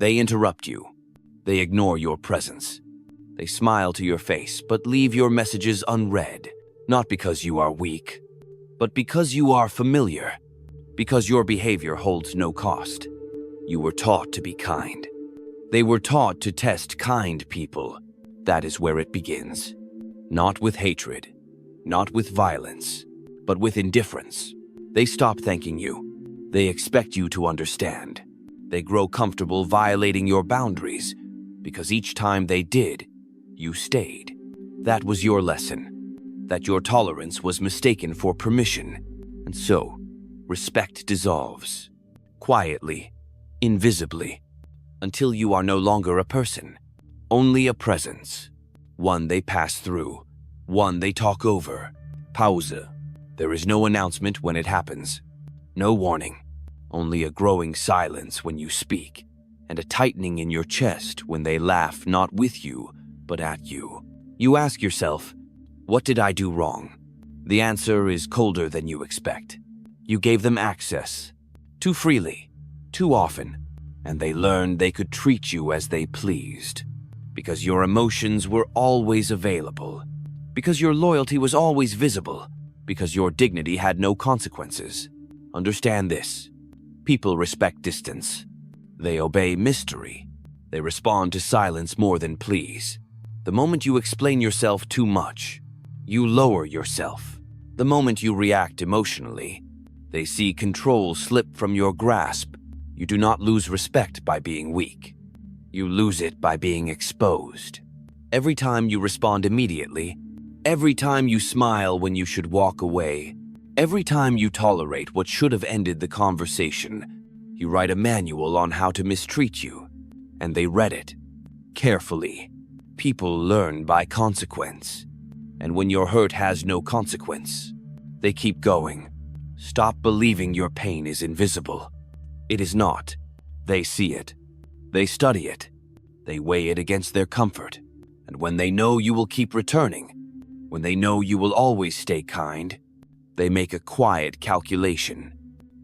They interrupt you. They ignore your presence. They smile to your face, but leave your messages unread, not because you are weak, but because you are familiar, because your behavior holds no cost. You were taught to be kind. They were taught to test kind people. That is where it begins. Not with hatred, not with violence, but with indifference. They stop thanking you. They expect you to understand. They grow comfortable violating your boundaries, because each time they did, you stayed. That was your lesson, that your tolerance was mistaken for permission, and so respect dissolves, quietly, invisibly, until you are no longer a person, only a presence, one they pass through, one they talk over. Pause. There is no announcement when it happens, no warning, only a growing silence when you speak, and a tightening in your chest when they laugh not with you, but at you. You ask yourself, what did I do wrong? The answer is colder than you expect. You gave them access, too freely, too often, and they learned they could treat you as they pleased, because your emotions were always available, because your loyalty was always visible, because your dignity had no consequences. Understand this. People respect distance. They obey mystery. They respond to silence more than pleas. The moment you explain yourself too much, you lower yourself. The moment you react emotionally, they see control slip from your grasp. You do not lose respect by being weak. You lose it by being exposed. Every time you respond immediately, every time you smile when you should walk away, every time you tolerate what should have ended the conversation, you write a manual on how to mistreat you, and they read it carefully. People learn by consequence, and when your hurt has no consequence, they keep going. Stop believing your pain is invisible. It is not. They see it. They study it. They weigh it against their comfort, and when they know you will keep returning, when they know you will always stay kind, they make a quiet calculation.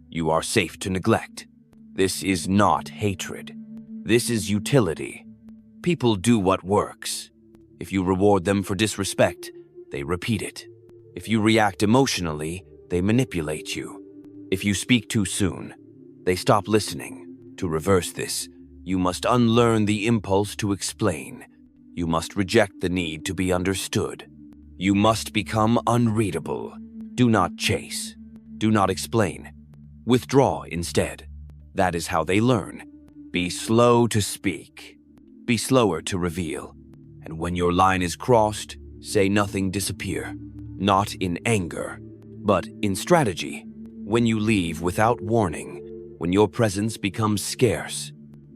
You are safe to neglect. This is not hatred. This is utility. People do what works. If you reward them for disrespect, they repeat it. If you react emotionally, they manipulate you. If you speak too soon, they stop listening. To reverse this, you must unlearn the impulse to explain. You must reject the need to be understood. You must become unreadable. Do not chase. Do not explain. Withdraw instead. That is how they learn. Be slow to speak. Be slower to reveal. And when your line is crossed, say nothing, disappear. Not in anger, but in strategy. When you leave without warning, when your presence becomes scarce,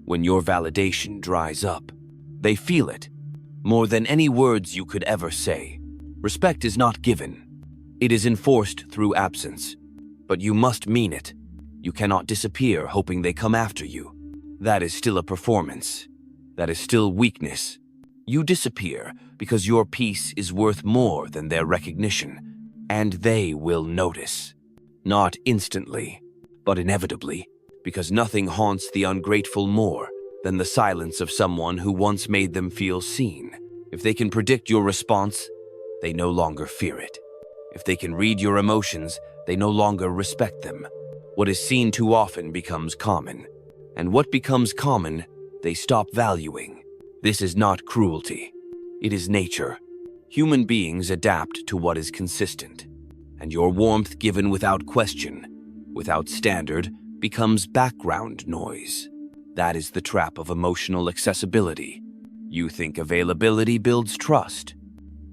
when your validation dries up, they feel it more than any words you could ever say. Respect is not given. It is enforced through absence, but you must mean it. You cannot disappear hoping they come after you. That is still a performance. That is still weakness. You disappear because your peace is worth more than their recognition, and they will notice. Not instantly, but inevitably, because nothing haunts the ungrateful more than the silence of someone who once made them feel seen. If they can predict your response, they no longer fear it. If they can read your emotions, they no longer respect them. What is seen too often becomes common, and what becomes common, they stop valuing. This is not cruelty. It is nature. Human beings adapt to what is consistent, and your warmth given without question, without standard, becomes background noise. That is the trap of emotional accessibility. You think availability builds trust.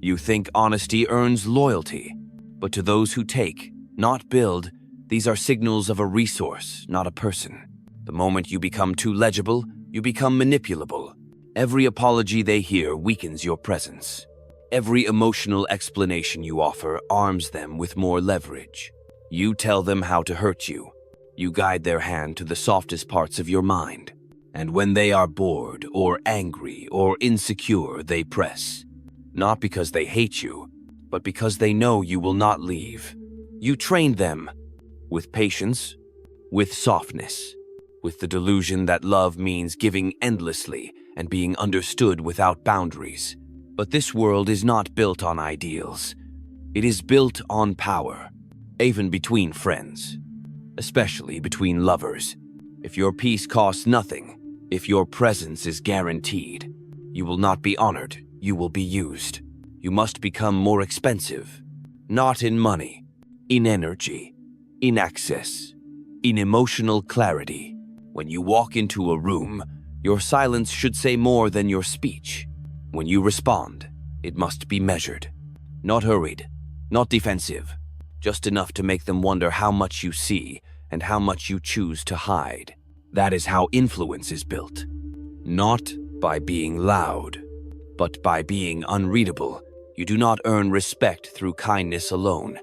You think honesty earns loyalty. But to those who take, not build, these are signals of a resource, not a person. The moment you become too legible, you become manipulable. Every apology they hear weakens your presence. Every emotional explanation you offer arms them with more leverage. You tell them how to hurt you. You guide their hand to the softest parts of your mind. And when they are bored or angry or insecure, they press. Not because they hate you, but because they know you will not leave. You train them with patience, with softness, with the delusion that love means giving endlessly and being understood without boundaries. But this world is not built on ideals. It is built on power, even between friends, especially between lovers. If your peace costs nothing, if your presence is guaranteed, you will not be honored, you will be used. You must become more expensive, not in money, in energy, in access, in emotional clarity. When you walk into a room, your silence should say more than your speech. When you respond, it must be measured, not hurried, not defensive, just enough to make them wonder how much you see and how much you choose to hide. That is how influence is built, not by being loud, but by being unreadable. You do not earn respect through kindness alone.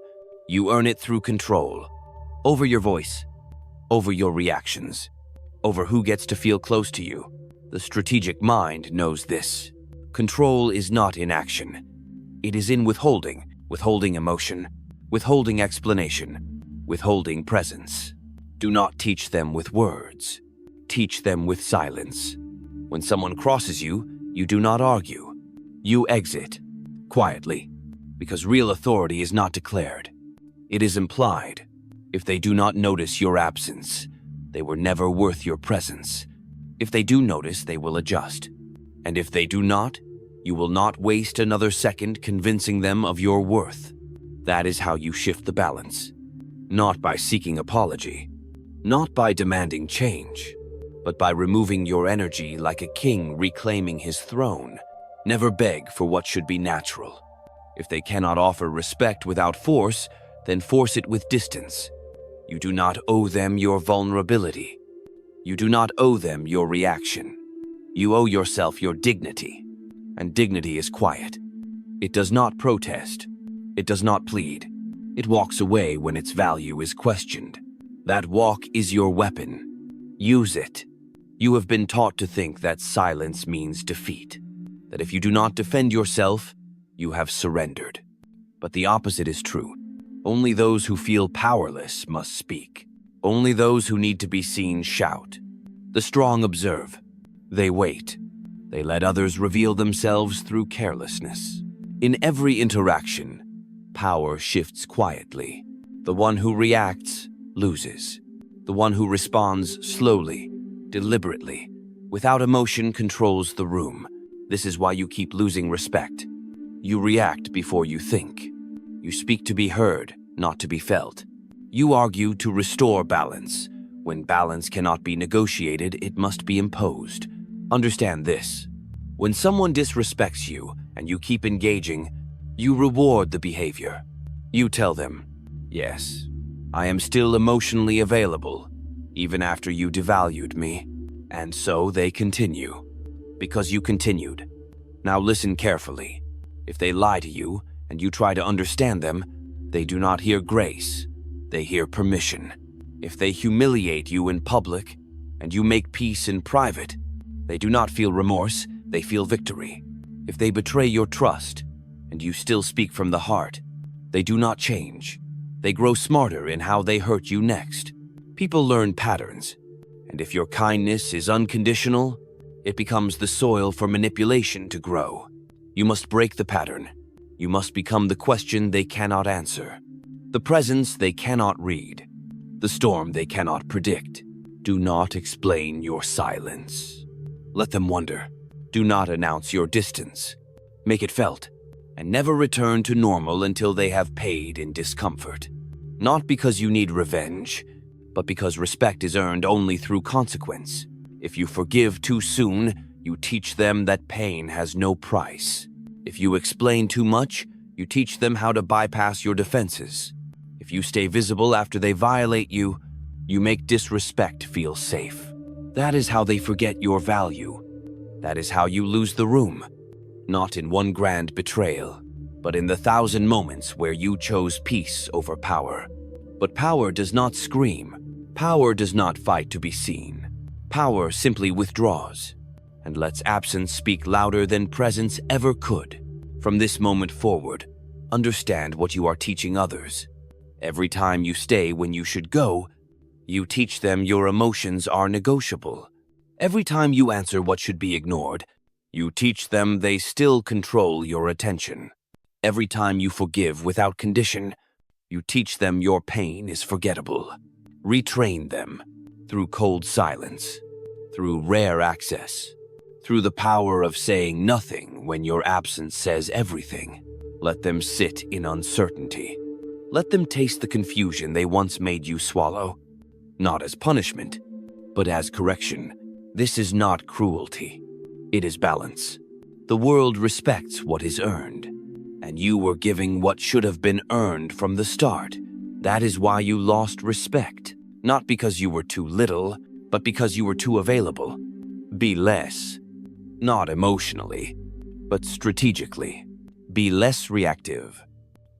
You earn it through control, over your voice, over your reactions, over who gets to feel close to you. The strategic mind knows this. Control is not in action. It is in withholding emotion, withholding explanation, withholding presence. Do not teach them with words. Teach them with silence. When someone crosses you, you do not argue. You exit, quietly, because real authority is not declared. It is implied. If they do not notice your absence, they were never worth your presence. If they do notice, they will adjust. And if they do not, you will not waste another second convincing them of your worth. That is how you shift the balance. Not by seeking apology, not by demanding change, but by removing your energy like a king reclaiming his throne. Never beg for what should be natural. If they cannot offer respect without force, then force it with distance. You do not owe them your vulnerability. You do not owe them your reaction. You owe yourself your dignity. And dignity is quiet. It does not protest. It does not plead. It walks away when its value is questioned. That walk is your weapon. Use it. You have been taught to think that silence means defeat, that if you do not defend yourself, you have surrendered. But the opposite is true. Only those who feel powerless must speak. Only those who need to be seen shout. The strong observe. They wait. They let others reveal themselves through carelessness. In every interaction, power shifts quietly. The one who reacts loses. The one who responds slowly, deliberately, without emotion controls the room. This is why you keep losing respect. You react before you think. You speak to be heard, not to be felt. You argue to restore balance. When balance cannot be negotiated, it must be imposed. Understand this. When someone disrespects you and you keep engaging, you reward the behavior. You tell them, yes, I am still emotionally available, even after you devalued me. And so they continue, because you continued. Now listen carefully. If they lie to you and you try to understand them, they do not hear grace, they hear permission. If they humiliate you in public and you make peace in private, they do not feel remorse, they feel victory. If they betray your trust and you still speak from the heart, they do not change. They grow smarter in how they hurt you next. People learn patterns, and if your kindness is unconditional, it becomes the soil for manipulation to grow. You must break the pattern. You must become the question they cannot answer, the presence they cannot read, the storm they cannot predict. Do not explain your silence. Let them wonder. Do not announce your distance. Make it felt, and never return to normal until they have paid in discomfort. Not because you need revenge, but because respect is earned only through consequence. If you forgive too soon, you teach them that pain has no price. If you explain too much, you teach them how to bypass your defenses. If you stay visible after they violate you, you make disrespect feel safe. That is how they forget your value. That is how you lose the room. Not in one grand betrayal, but in the 1,000 moments where you chose peace over power. But power does not scream. Power does not fight to be seen. Power simply withdraws and lets absence speak louder than presence ever could. From this moment forward, understand what you are teaching others. Every time you stay when you should go, You teach them your emotions are negotiable. Every time you answer what should be ignored, you teach them they still control your attention. Every time you forgive without condition, you teach them your pain is forgettable. Retrain them through cold silence, through rare access, through the power of saying nothing when your absence says everything. Let them sit in uncertainty. Let them taste the confusion they once made you swallow, not as punishment, but as correction. This is not cruelty. It is balance. The world respects what is earned, and you were giving what should have been earned from the start. That is why you lost respect, not because you were too little, but because you were too available. Be less, not emotionally, but strategically. Be less reactive,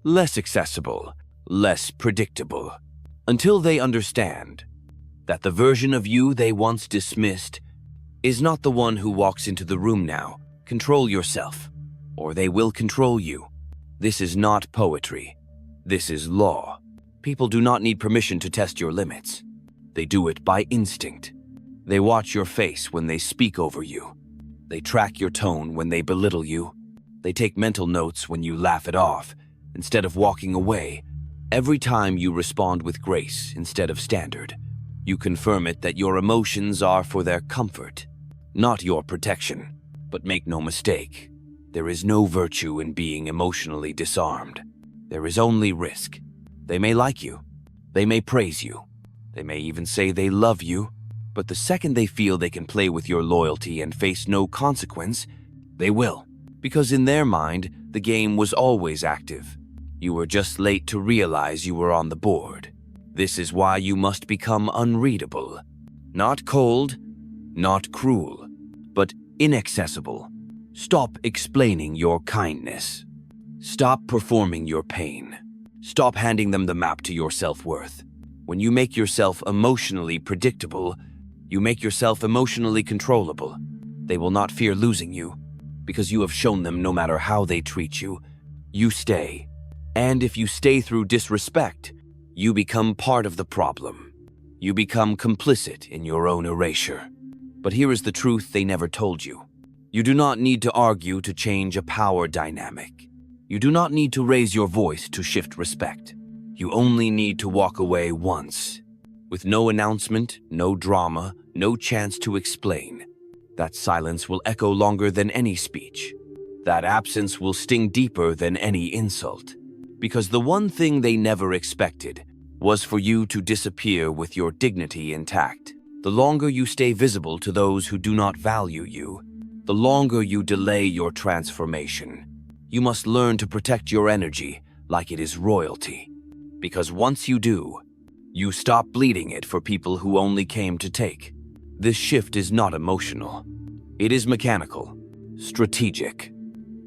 less accessible, less predictable, until they understand that the version of you they once dismissed is not the one who walks into the room now. Control yourself, or they will control you. This is not poetry. This is law. People do not need permission to test your limits. They do it by instinct. They watch your face when they speak over you. They track your tone when they belittle you. They take mental notes when you laugh it off, instead of walking away. Every time you respond with grace instead of standard, you confirm it that your emotions are for their comfort, not your protection. But make no mistake, there is no virtue in being emotionally disarmed. There is only risk. They may like you. They may praise you. They may even say they love you. But the second they feel they can play with your loyalty and face no consequence, they will. Because in their mind, the game was always active. You were just late to realize you were on the board. This is why you must become unreadable. Not cold, not cruel, but inaccessible. Stop explaining your kindness. Stop performing your pain. Stop handing them the map to your self-worth. When you make yourself emotionally predictable, you make yourself emotionally controllable. They will not fear losing you, because you have shown them no matter how they treat you, you stay. And if you stay through disrespect, you become part of the problem. You become complicit in your own erasure. But here is the truth they never told you. You do not need to argue to change a power dynamic. You do not need to raise your voice to shift respect. You only need to walk away once, with no announcement, no drama, no chance to explain. That silence will echo longer than any speech. That absence will sting deeper than any insult. Because the one thing they never expected was for you to disappear with your dignity intact. The longer you stay visible to those who do not value you, the longer you delay your transformation. You must learn to protect your energy like it is royalty. Because once you do, you stop bleeding it for people who only came to take. This shift is not emotional. It is mechanical, strategic.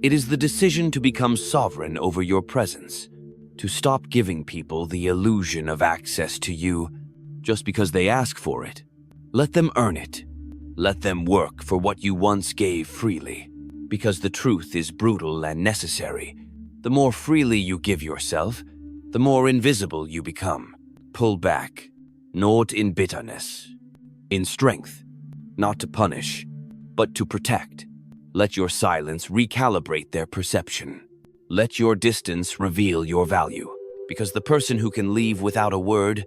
It is the decision to become sovereign over your presence, to stop giving people the illusion of access to you just because they ask for it. Let them earn it. Let them work for what you once gave freely, because the truth is brutal and necessary. The more freely you give yourself, the more invisible you become. Pull back, not in bitterness, in strength, not to punish, but to protect. Let your silence recalibrate their perception. Let your distance reveal your value, because the person who can leave without a word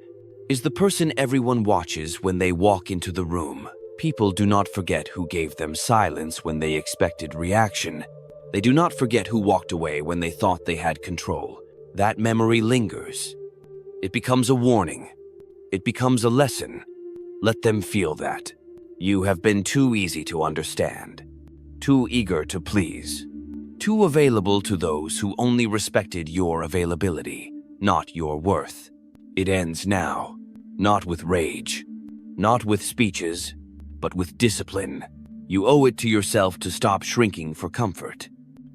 is the person everyone watches when they walk into the room. People do not forget who gave them silence when they expected reaction. They do not forget who walked away when they thought they had control. That memory lingers. It becomes a warning. It becomes a lesson. Let them feel that. You have been too easy to understand, too eager to please, too available to those who only respected your availability, not your worth. It ends now, not with rage, not with speeches, but with discipline. You owe it to yourself to stop shrinking for comfort,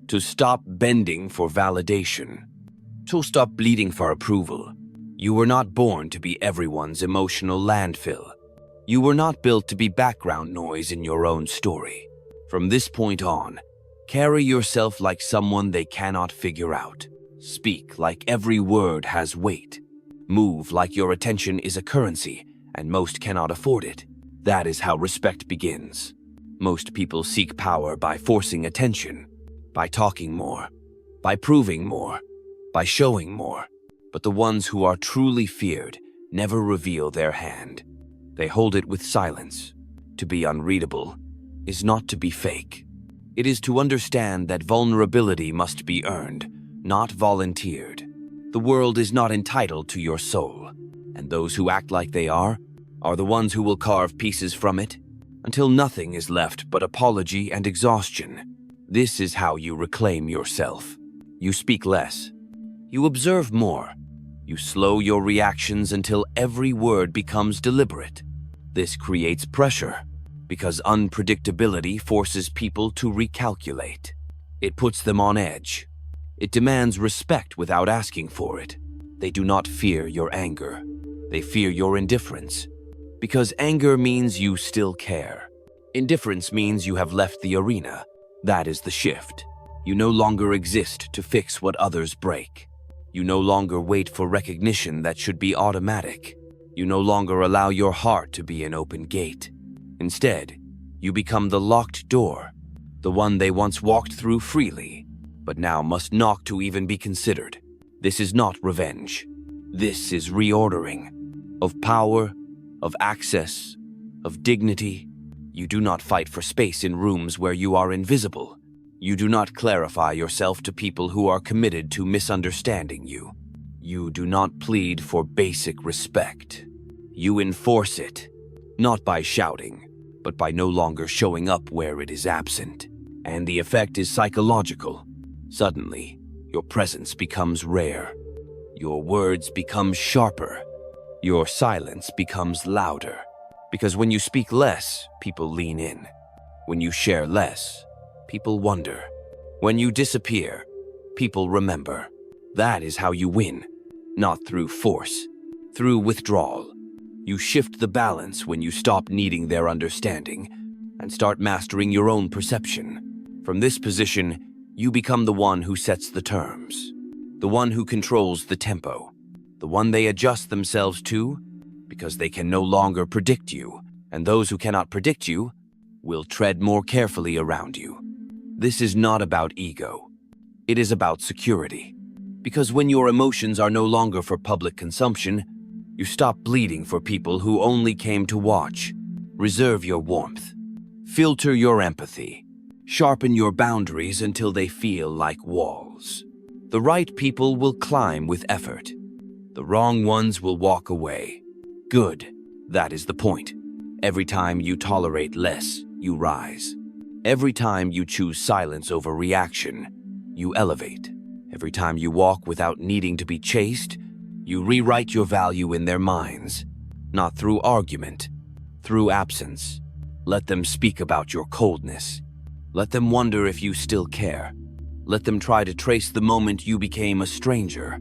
to stop bending for validation, to stop bleeding for approval. You were not born to be everyone's emotional landfill. You were not built to be background noise in your own story. From this point on, carry yourself like someone they cannot figure out. Speak like every word has weight. Move like your attention is a currency, and most cannot afford it. That is how respect begins. Most people seek power by forcing attention, by talking more, by proving more, by showing more. But the ones who are truly feared never reveal their hand. They hold it with silence. To be unreadable is not to be fake. It is to understand that vulnerability must be earned, not volunteered. The world is not entitled to your soul, and those who act like they are the ones who will carve pieces from it until nothing is left but apology and exhaustion. This is how you reclaim yourself. You speak less. You observe more. You slow your reactions until every word becomes deliberate. This creates pressure because unpredictability forces people to recalculate. It puts them on edge. It demands respect without asking for it. They do not fear your anger. They fear your indifference. Because anger means you still care. Indifference means you have left the arena. That is the shift. You no longer exist to fix what others break. You no longer wait for recognition that should be automatic. You no longer allow your heart to be an open gate. Instead, you become the locked door, the one they once walked through freely, but now must knock to even be considered. This is not revenge. This is reordering. Of power, of access, of dignity. You do not fight for space in rooms where you are invisible. You do not clarify yourself to people who are committed to misunderstanding you. You do not plead for basic respect. You enforce it, not by shouting, but by no longer showing up where it is absent. And the effect is psychological. Suddenly, your presence becomes rare. Your words become sharper. Your silence becomes louder. Because when you speak less, people lean in. When you share less, people wonder. When you disappear, people remember. That is how you win. Not through force, through withdrawal. You shift the balance when you stop needing their understanding and start mastering your own perception. From this position, you become the one who sets the terms, the one who controls the tempo, the one they adjust themselves to because they can no longer predict you, and those who cannot predict you will tread more carefully around you. This is not about ego. It is about security. Because when your emotions are no longer for public consumption, you stop bleeding for people who only came to watch. Reserve your warmth. Filter your empathy. Sharpen your boundaries until they feel like walls. The right people will climb with effort. The wrong ones will walk away. Good. That is the point. Every time you tolerate less, you rise. Every time you choose silence over reaction, you elevate. Every time you walk without needing to be chased, you rewrite your value in their minds. Not through argument, through absence. Let them speak about your coldness. Let them wonder if you still care. Let them try to trace the moment you became a stranger.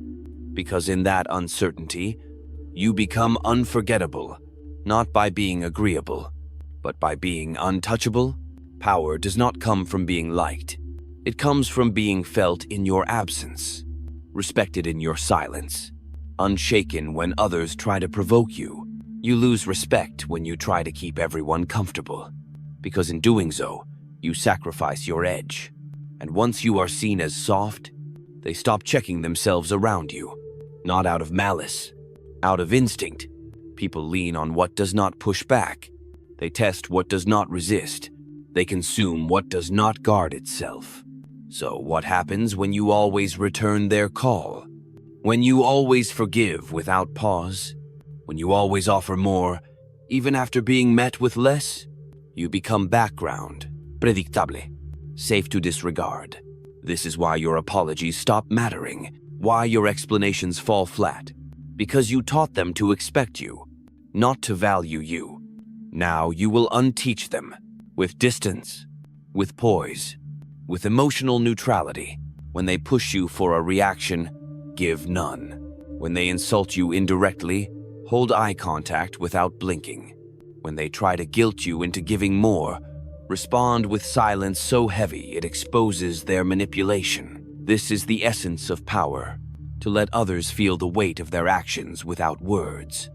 Because in that uncertainty, you become unforgettable, not by being agreeable, but by being untouchable. Power does not come from being liked. It comes from being felt in your absence, respected in your silence, unshaken when others try to provoke you. You lose respect when you try to keep everyone comfortable, because in doing so, you sacrifice your edge. And once you are seen as soft, they stop checking themselves around you, not out of malice, out of instinct. People lean on what does not push back. They test what does not resist. They consume what does not guard itself. So what happens when you always return their call? When you always forgive without pause? When you always offer more, even after being met with less? You become background, predictable, safe to disregard. This is why your apologies stop mattering, why your explanations fall flat. Because you taught them to expect you, not to value you. Now you will unteach them, with distance, with poise, with emotional neutrality. When they push you for a reaction, give none. When they insult you indirectly, hold eye contact without blinking. When they try to guilt you into giving more, respond with silence so heavy it exposes their manipulation. This is the essence of power, to let others feel the weight of their actions without words.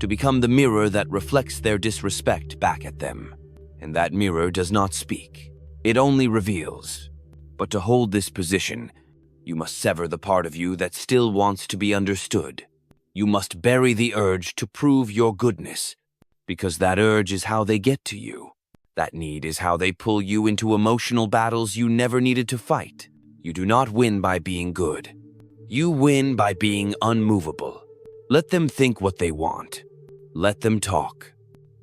to become the mirror that reflects their disrespect back at them. And that mirror does not speak. It only reveals. But to hold this position, you must sever the part of you that still wants to be understood. You must bury the urge to prove your goodness, because that urge is how they get to you. That need is how they pull you into emotional battles you never needed to fight. You do not win by being good. You win by being unmovable. Let them think what they want. Let them talk.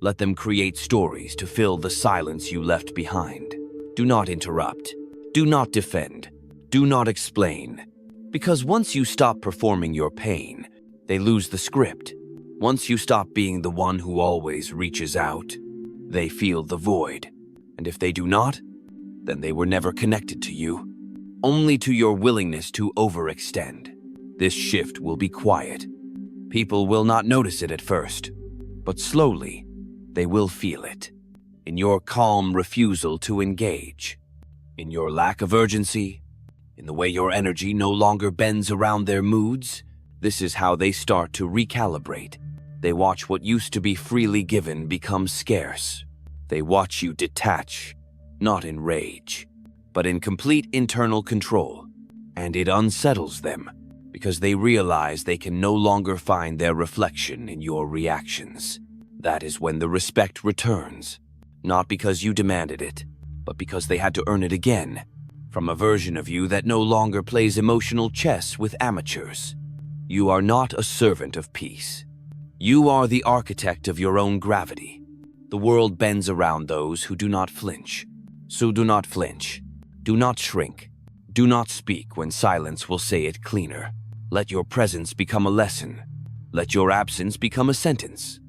Let them create stories to fill the silence you left behind. Do not interrupt. Do not defend. Do not explain. Because once you stop performing your pain, they lose the script. Once you stop being the one who always reaches out, they feel the void. And if they do not, then they were never connected to you, only to your willingness to overextend. This shift will be quiet. People will not notice it at first, but slowly, they will feel it. In your calm refusal to engage, in your lack of urgency, in the way your energy no longer bends around their moods. This is how they start to recalibrate. They watch what used to be freely given become scarce. They watch you detach, not in rage, but in complete internal control. And it unsettles them, because they realize they can no longer find their reflection in your reactions. That is when the respect returns, not because you demanded it, but because they had to earn it again, from a version of you that no longer plays emotional chess with amateurs. You are not a servant of peace. You are the architect of your own gravity. The world bends around those who do not flinch. So do not flinch. Do not shrink. Do not speak when silence will say it cleaner. Let your presence become a lesson. Let your absence become a sentence.